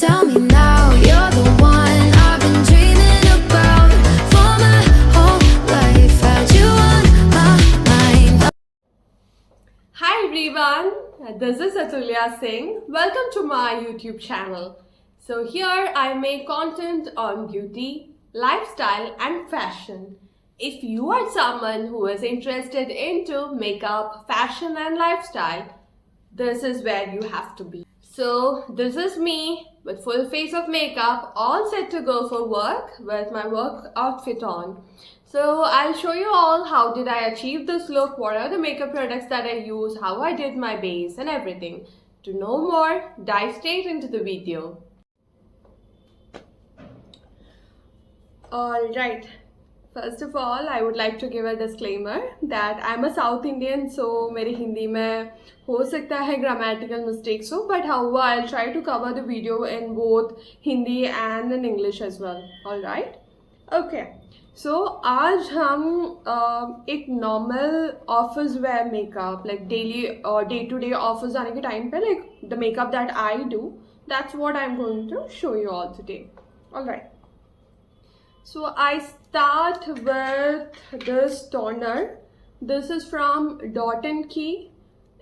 tell me now you're the one I've been dreaming about for my whole life. Had you on my mind. Hi everyone, this is Atulya Singh. Welcome to my YouTube channel. So here I make content on beauty, lifestyle and fashion. If you are someone who is interested into makeup, fashion and lifestyle, this is where you have to be. So this is me with full face of makeup, all set to go for work with my work outfit on. So I'll show you all how did I achieve this look, what are the makeup products that I use, how I did my base and everything. To know more, dive straight into the video. Alright, first of all I would like to give a disclaimer that I'm a South Indian, so मेरी हिंदी में हो सकता है grammatical mistakes हो, but however I'll try to cover the video in both Hindi and in English as well. Alright, okay. So आज हम एक normal office wear makeup like daily day to day office जाने के time पे like the makeup that I do, that's what I'm going to show you all today. Alright. So I start with this toner. This is from Dot & Key.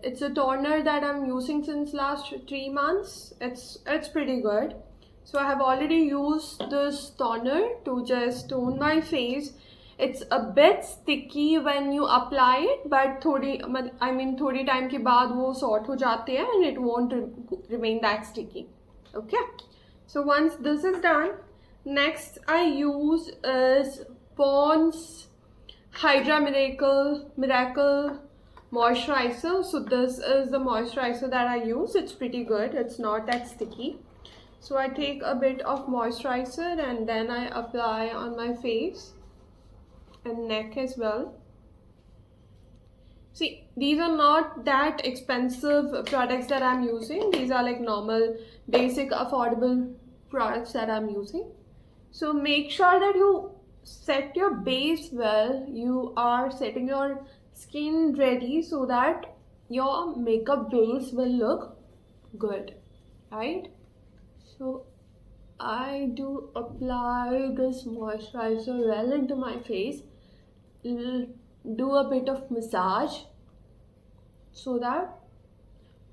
It's a toner that I'm using since last 3 months. It's pretty good. So I have already used this toner to just tone my face. It's a bit sticky when you apply it, but थोड़ी time के बाद वो sort हो जाते हैं and it won't remain that sticky. Okay. So once this is done, next I use is Pond's Hydra Miracle moisturizer. So this is the moisturizer that I use. It's pretty good, it's not that sticky. So I take a bit of moisturizer and then I apply on my face and neck as well. See, these are not that expensive products that I'm using. These are like normal, basic, affordable products that I'm using. So make sure that you set your base well. You are setting your skin ready so that your makeup base will look good, right? So I do apply this moisturizer well into my face. Do a bit of massage so that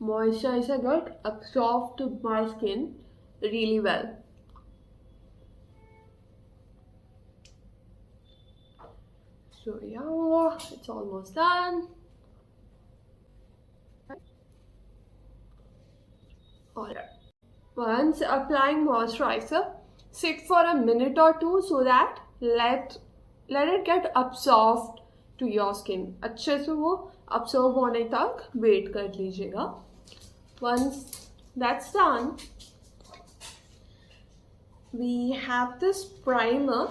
moisturizer get absorbed to my skin really well. So yeah, it's almost done. Alright. Once applying moisturizer, sit for a minute or two so that let it get absorbed to your skin. अच्छे से वो absorb होने तक wait कर लीजिएगा. Once that's done, we have this primer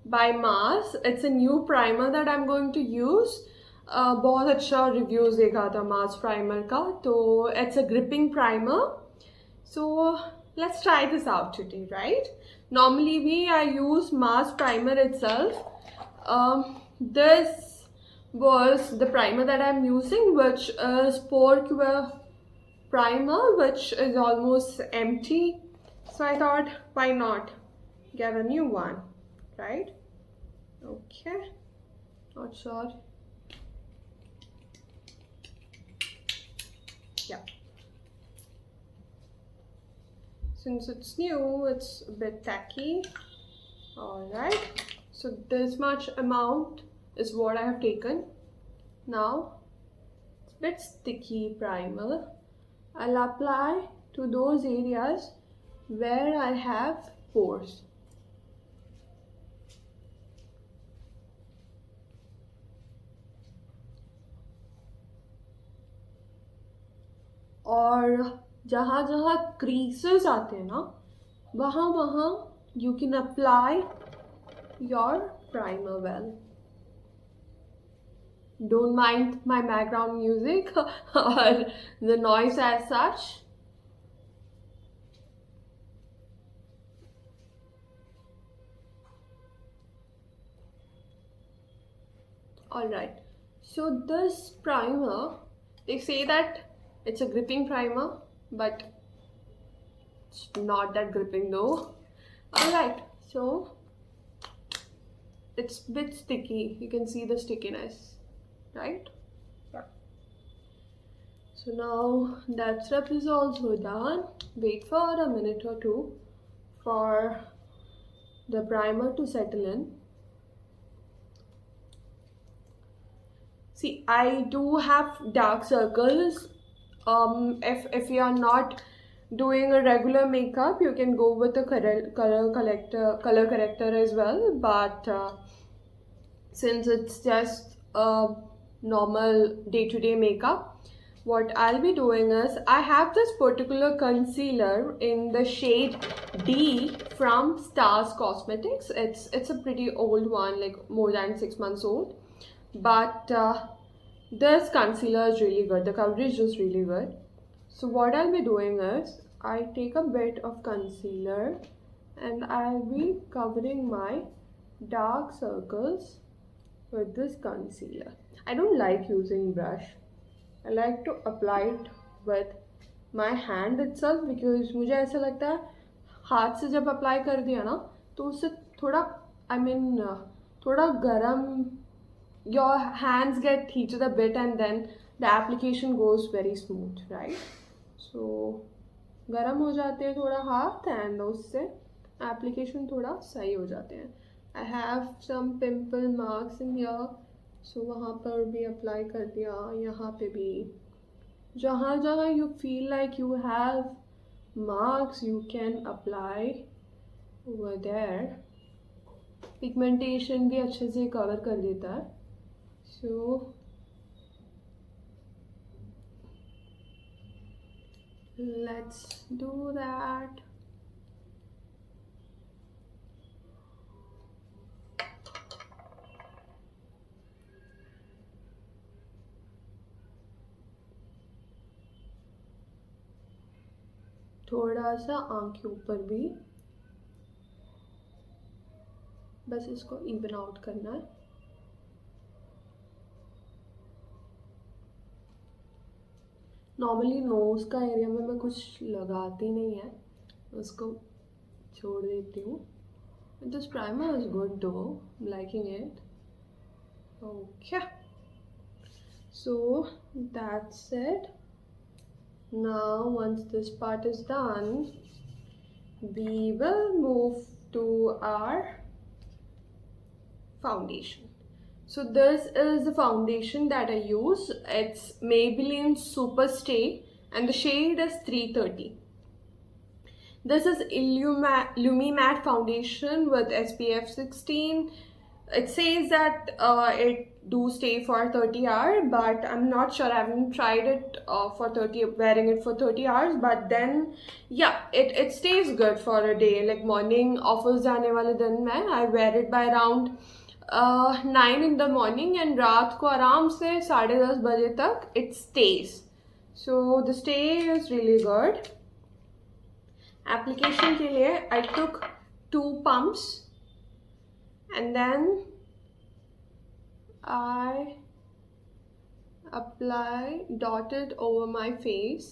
by Mars. It's a new primer that I'm going to use. बहुत अच्छा reviews देखा था Mars primer का, तो it's a gripping primer. So let's try this out today, right? Normally I use Mars primer itself. This was the primer that I'm using, which is Pore primer, which is almost empty. So I thought, why not get a new one, right? Okay, not sure. Yeah. Since it's new, it's a bit tacky. Alright, so this much amount is what I have taken. Now, it's a bit sticky primer. I'll apply to those areas where I have pores. और जहाँ जहाँ creases आते हैं ना, वहाँ you can apply your primer well. Don't mind my background music or the noise as such. Alright, so this primer, they say that it's a gripping primer, but It's not that gripping though. Alright, so it's a bit sticky. You can see the stickiness, right? Yeah. So now that step is also done. Wait for a minute or two for the primer to settle in. See, I do have dark circles. If you are not doing a regular makeup, you can go with a color corrector as well. But since it's just a normal day-to-day makeup, what I'll be doing is I have this particular concealer in the shade D from Stars Cosmetics. It's a pretty old one, like more than 6 months old. But this concealer is really good. The coverage is really good. So what I'll be doing is I take a bit of concealer and I'll be covering my dark circles with this concealer. I don't like using brush. I like to apply it with my hand itself because मुझे ऐसा लगता है हाथ से जब apply कर दिया ना तो उससे थोड़ा थोड़ा गरम, your hands get heated a bit and then the application goes very smooth, right? So गरम हो जाते हैं थोड़ा हाथ and उससे application थोड़ा सही हो जाते हैं. I have some pimple marks in here, so वहाँ पर भी apply कर दिया, यहाँ पे भी. जहाँ जहाँ you feel like you have marks, you can apply over there. Pigmentation भी अच्छे से cover कर देता है. So let's do that. थोड़ा सा आँख के ऊपर भी, बस इसको इवन आउट करना है. नॉर्मली नोज का एरिया में मैं कुछ लगाती नहीं है, उसको छोड़ देती हूँ. दिस प्राइमर इज गुड दो, liking it. Okay, so that's it. Now once this part is done, we will move to our foundation. So this is the foundation that I use. It's Maybelline Super Stay and the shade is 330. This is Lumi Matte foundation with SPF 16. It says that it do stay for 30 hours, but I'm not sure. I haven't tried it wearing it for 30 hours. But then, yeah, it stays good for a day. Like morning office जाने वाले दिन में I wear it by around 9 in the morning and रात को आराम से 10:30 बजे तक it stays. So the stay is really good. Application के लिए I took 2 pumps. And then I dot it over my face.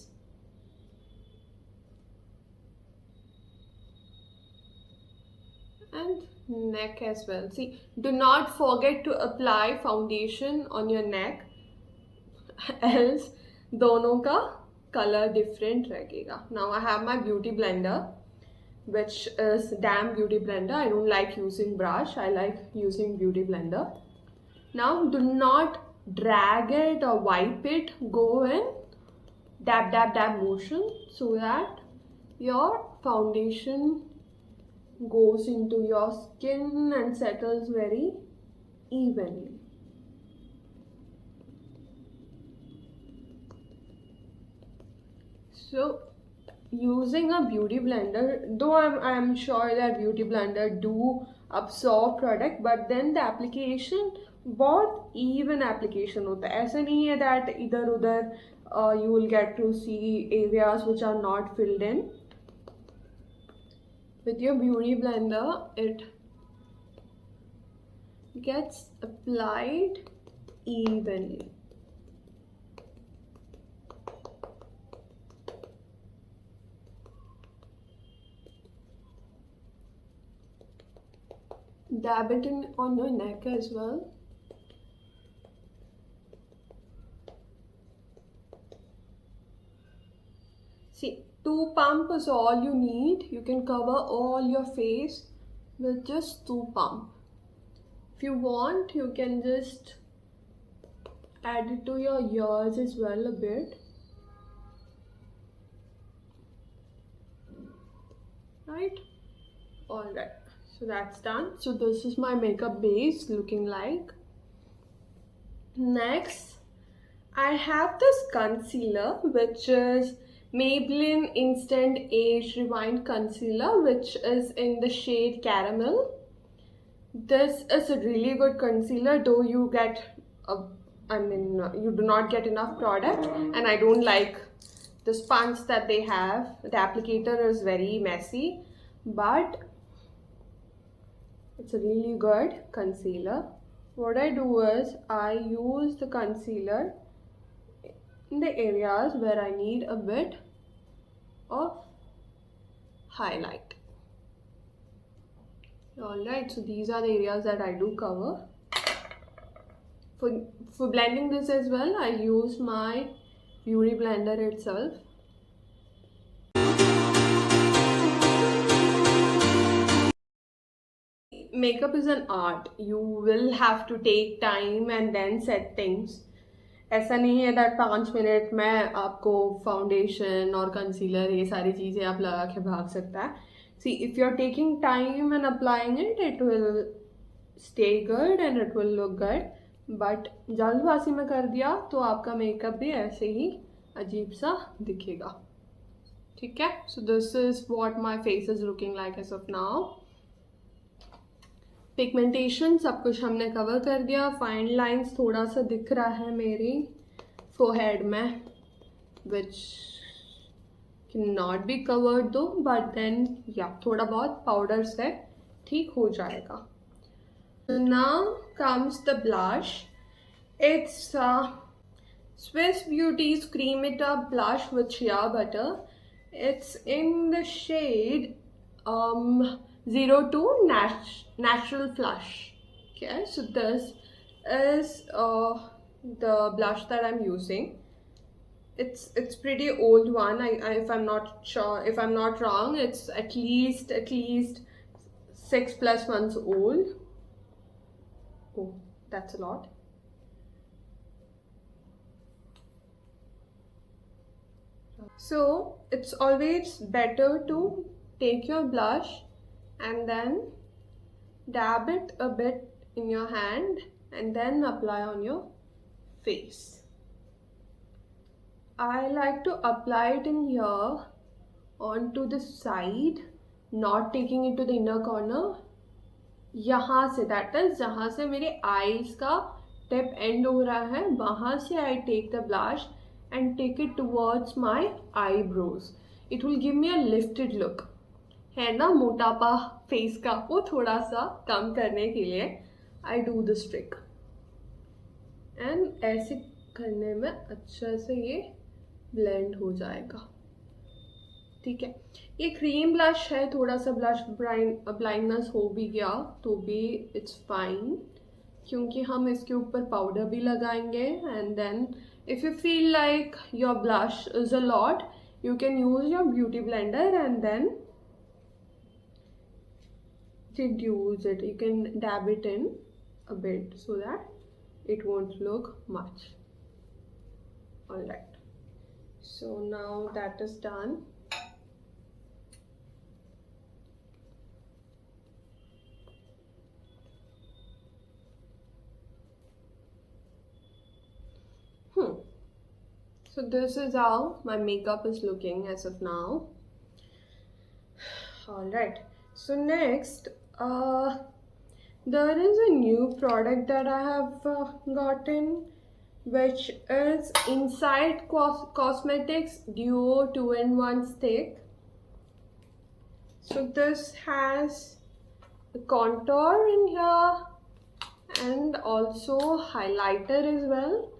And neck as well. See, do not forget to apply foundation on your neck, else दोनों का color different रहेगा. Now I have my beauty blender, which is damn beauty blender. I don't like using brush. I like using beauty blender. Now do not drag it or wipe it. Go in dab dab dab motion so that your foundation goes into your skin and settles very evenly. So using a beauty blender, though I'm sure that beauty blender do absorb product, but then the application बहुत even application होता है. ऐसा नहीं है that इधर उधर you will get to see areas which are not filled in. With your beauty blender, it gets applied evenly. dab it in on your neck as well. See, 2 pump is all you need. You can cover all your face with just 2 pump. If you want, you can just add it to your ears as well a bit. Right? Alright, so that's done. So this is my makeup base looking like. Next, I have this concealer, which is Maybelline Instant Age Rewind Concealer, which is in the shade Caramel. This is a really good concealer, though you get you do not get enough product, and I don't like the sponge that they have. The applicator is very messy, but it's a really good concealer. What I do is I use the concealer in the areas where I need a bit of highlight. Alright, so these are the areas that I do cover. For blending this as well, I use my Beauty Blender itself. Makeup is an art. You will have to take time and then set things. ऐसा नहीं है that 5 minute में आपको foundation और concealer ये सारी चीज़ें आप लगा के भाग सकता है. See, if you're taking time and applying it, it will stay good and it will look good. But जल्दबाजी में कर दिया तो आपका मेकअप भी ऐसे ही अजीब सा दिखेगा. ठीक है? So this is what my face is looking like as of now. Pigmentation सब कुछ हमने कवर कर दिया. फाइन लाइंस थोड़ा सा दिख रहा है मेरी फोरहेड में, which can not be covered दो, बट देन या थोड़ा बहुत पाउडर से ठीक हो जाएगा. Now comes the blush. It's Swiss Beauty's Cream It Up blush with shea butter. It's in the shade 02 Natural Flush. Okay, so this is the blush that I'm using. It's pretty old one. If I'm not sure, if I'm not wrong, it's at least 6+ months old. Oh, that's a lot. So it's always better to take your blush and then dab it a bit in your hand and then apply on your face. I like to apply it in here onto the side, not taking it to the inner corner. यहाँ से, that is जहाँ से मेरे eyes का tip end हो रहा है, वहाँ से I take the blush and take it towards my eyebrows. It will give me a lifted look. है ना मोटापा फेस का, वो थोड़ा सा कम करने के लिए I do this trick. And ऐसे करने में अच्छा से ये ब्लेंड हो जाएगा. ठीक है, ये क्रीम ब्लश है, थोड़ा सा ब्लश ब्लाइंडनेस हो भी गया तो भी इट्स फाइन, क्योंकि हम इसके ऊपर पाउडर भी लगाएंगे. And then if you feel like your blush is a lot, you can use your beauty blender and then reduce it. You can dab it in a bit so that it won't look much. Alright, so now that is done. So this is how my makeup is looking as of now. Alright, so next there is a new product that I have gotten, which is Inside Cosmetics Duo 2-in-1 Stick. So this has a contour in here and also highlighter as well.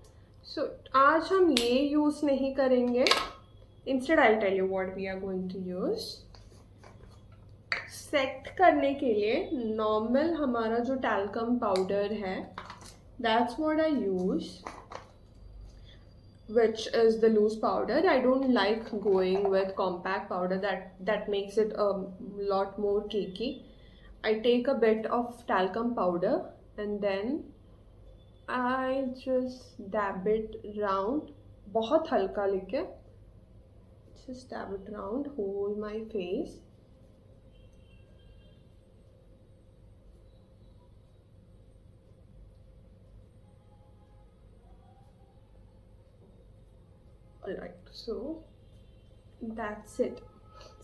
So आज हम ये use नहीं करेंगे. Instead I'll tell you what we are going to use. Set करने के लिए normal हमारा जो टैल्कम पाउडर है, that's what I use, which is the loose powder. I don't like going with compact powder, that makes it a lot more cakey. I take a bit of talcum powder and then I just dab it round, बहुत हल्का लेके just dab it round whole my face. Alright, so that's it.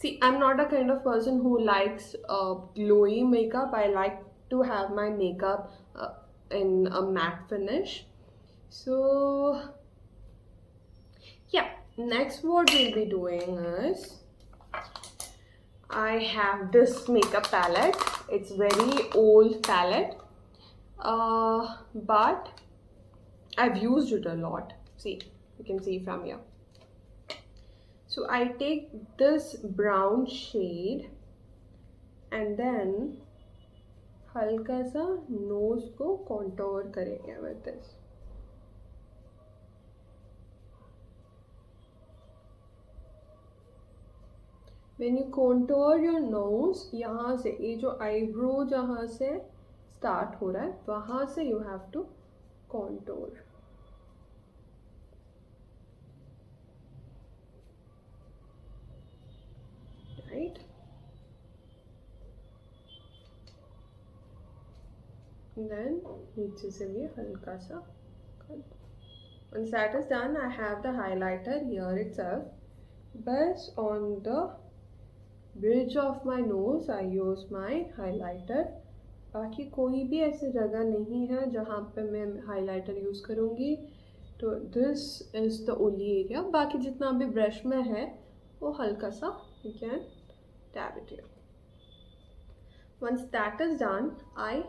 See, I'm not a kind of person who likes glowy makeup. I like to have my makeup in a matte finish. So yeah, next what we'll be doing is, I have this makeup palette. It's very old palette, but I've used it a lot. See, you can see from here. So I take this brown shade and then हल्का सा nose को contour करेंगे with this. When you contour your nose, यहाँ से ये जो eyebrow जहाँ से start हो रहा है वहाँ से you have to contour. Right? Then नीचे से भी हल्का सा cut. Once that is done, I have the highlighter here itself. Bas on the bridge of my nose, I use my highlighter. बाकी कोई भी ऐसी जगह नहीं है जहाँ पे मैं highlighter यूज़ करूँगी. तो this is the only area. बाकी जितना भी brush में है वो हल्का सा you can dab it here. Once that is done, I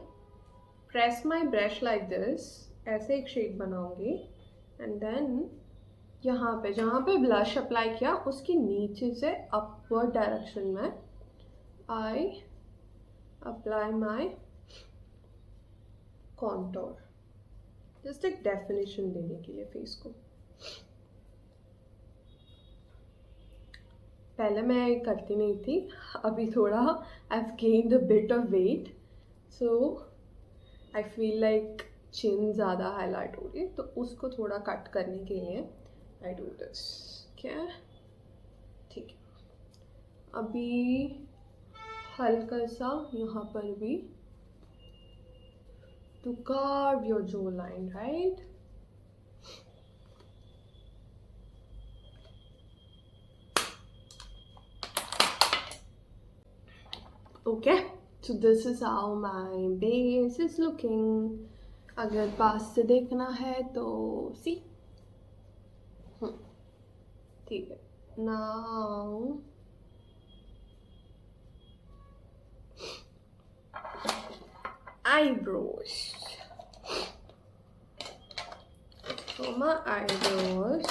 press my brush like this. ऐसे एक शेड बनाऊंगी and then यहाँ पे जहाँ पे blush अप्लाई किया उसके नीचे से upward डायरेक्शन में I apply my contour. Just एक definition देने के लिए फेस को. पहले मैं करती नहीं थी, अभी थोड़ा I've gained a bit of weight, so I feel like chin ज़्यादा हाईलाइट हो रही है, तो उसको थोड़ा कट करने के लिए I do this. क्या ठीक है. अभी हल्का सा यहाँ पर भी to carve your jawline, right? Okay, so this is how my base is looking. अगर पास से देखना है तो see. ठीक है. Now eyebrows. For my eyebrows,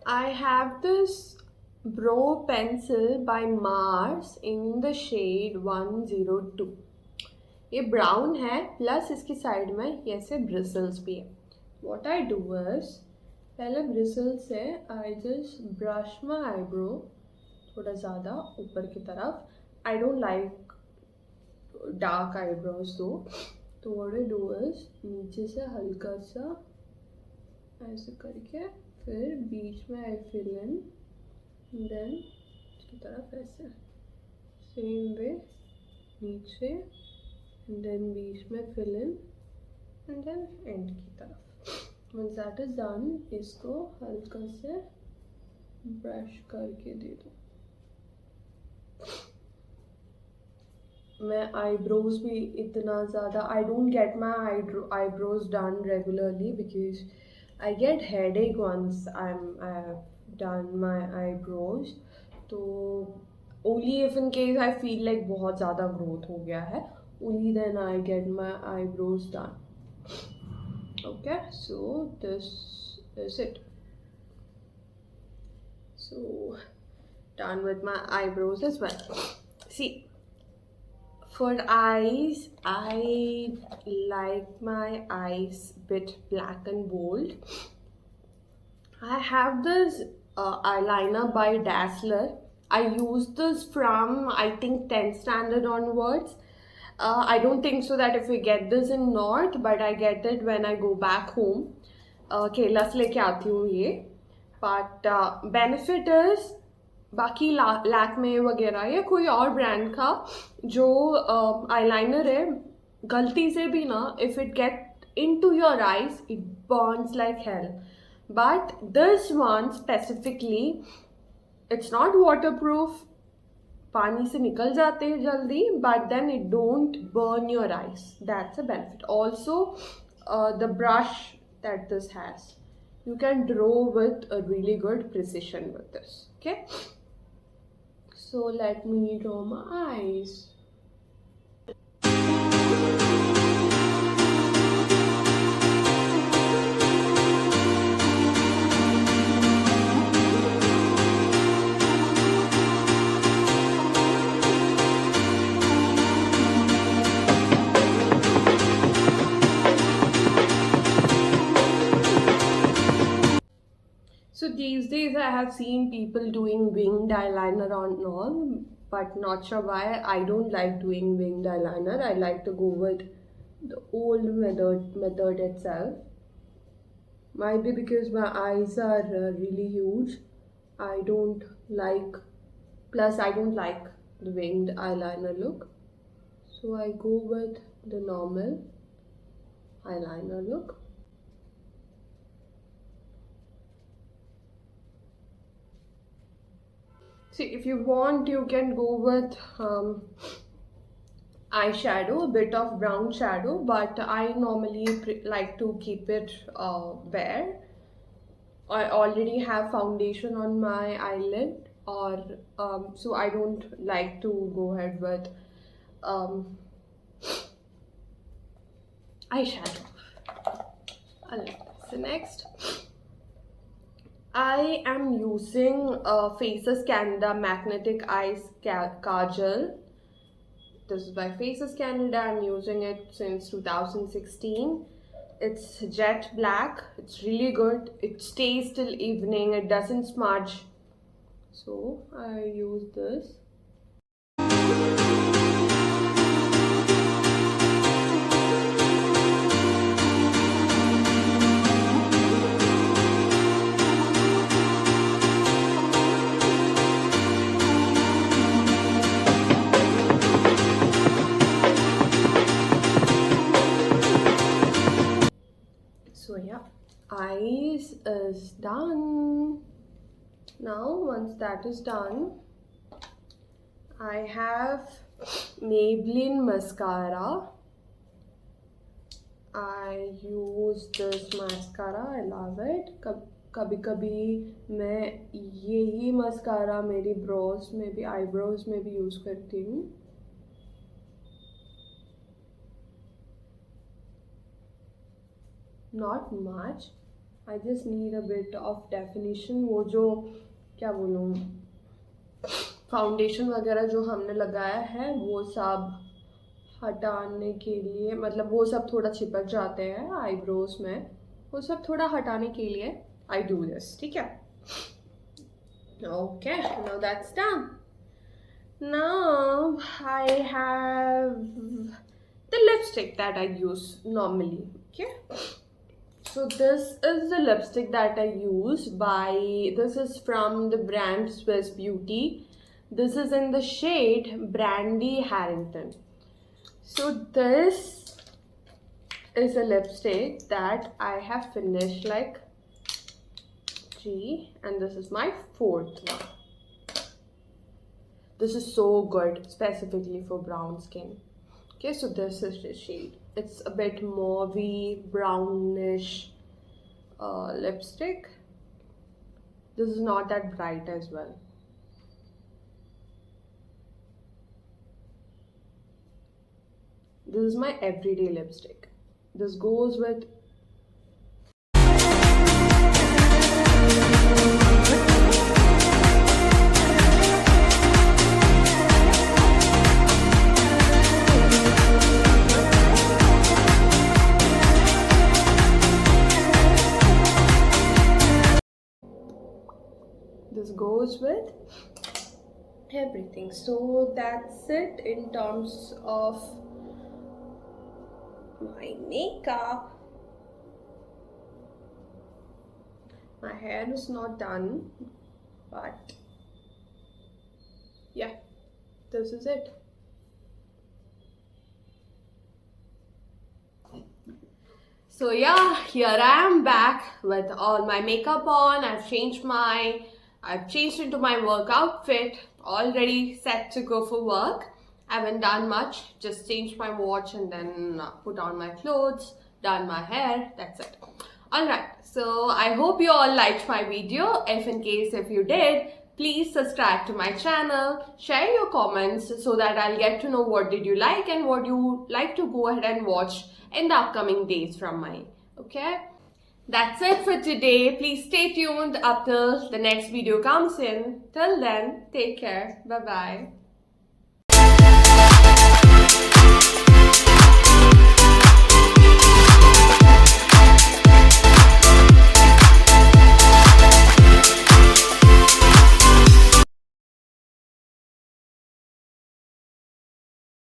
I have this Brow Pencil by Mars in the shade 102. ये ब्राउन है plus इसकी साइड में ये से ब्रिसल्स भी है. What I do is, पहले ब्रिसल्स से I just brush my eyebrow थोड़ा ज़्यादा ऊपर की तरफ. I don't like dark eyebrows though. तो what I do is, नीचे से हल्का सा ऐसे करके फिर बीच में I fill in, then इसकी तरफ ऐसे same way नीचे and then बीच में fill in and then end की तरफ. Once that is done, इसको हल्का से brush करके दे दो. मैं eyebrows भी इतना ज़्यादा I don't get my eyebrows done regularly because I get headache once I've done my eyebrows. तो only if in case I feel like बहुत ज़्यादा growth हो गया है, only then I get my eyebrows done. Okay, so this is it. So done with my eyebrows as well. See, for eyes, I like my eyes bit black and bold. I have this eyeliner by Dazzler. I use this from I think 10th standard onwards. I don't think so that if we get this in North, but I get it when I go back home. Kerala से लेके आती हूँ ये. But benefit is बाकी लैक्मे वगैरह या कोई और ब्रांड का जो आईलाइनर है, गलती से भी ना, if it get into your eyes it burns like hell. But this one specifically it's not waterproof, पानी से निकल जाते हैं जल्दी, but then it don't burn your eyes. That's a benefit. Also the brush that this has, you can draw with a really good precision with this. Okay, so let me draw my eyes. So these days I have seen people doing winged eyeliner on all, but not sure why. I don't like doing winged eyeliner. I like to go with the old method itself. Might be because my eyes are really huge. I don't like, plus I don't like the winged eyeliner look. So I go with the normal eyeliner look. See, if you want, you can go with eyeshadow, a bit of brown shadow, but I normally like to keep it bare. I already have foundation on my eyelid, or so I don't like to go ahead with eyeshadow. So next, I am using Faces Canada Magnetic Eyes Kajal. This is by Faces Canada. I'm using it since 2016. It's jet black. It's really good. It stays till evening. It doesn't smudge. So I use this. So yeah, eyes is done. Now once that is done, I have Maybelline mascara. I use this mascara. I love it. कभी कभी मैं यही mascara मेरी brows में भी, eyebrows में भी use करती हूँ. Not much. I just need a bit of definition. वो जो क्या बोलूँ, फाउंडेशन वगैरह जो हमने लगाया है वो सब हटाने के लिए, मतलब वो सब थोड़ा चिपक जाते हैं आईब्रोज में, वो सब थोड़ा हटाने के लिए I do this. ठीक है? Okay, now that's done. Now I have the lipstick that I use normally. Okay. So this is the lipstick that I use this is from the brand Swiss Beauty. This is in the shade Brandy Harrington. So this is a lipstick that I have finished like 3, and this is my 4th one. This is so good, specifically for brown skin. Okay, so this is the shade. It's a bit mauvey, brownish lipstick. This is not that bright as well. This is my everyday lipstick. This goes with goes with everything. So that's it in terms of my makeup. My hair is not done, but yeah, this is it. So yeah, here I am back with all my makeup on. I've changed into my work outfit, all ready, set to go for work. I haven't done much, just changed my watch and then put on my clothes, done my hair, that's it. Alright, so I hope you all liked my video. If you did, please subscribe to my channel, share your comments so that I'll get to know what did you like and what you like to go ahead and watch in the upcoming days from mine. Okay, that's it for today. Please stay tuned up till the next video comes in. Till then, take care. Bye bye.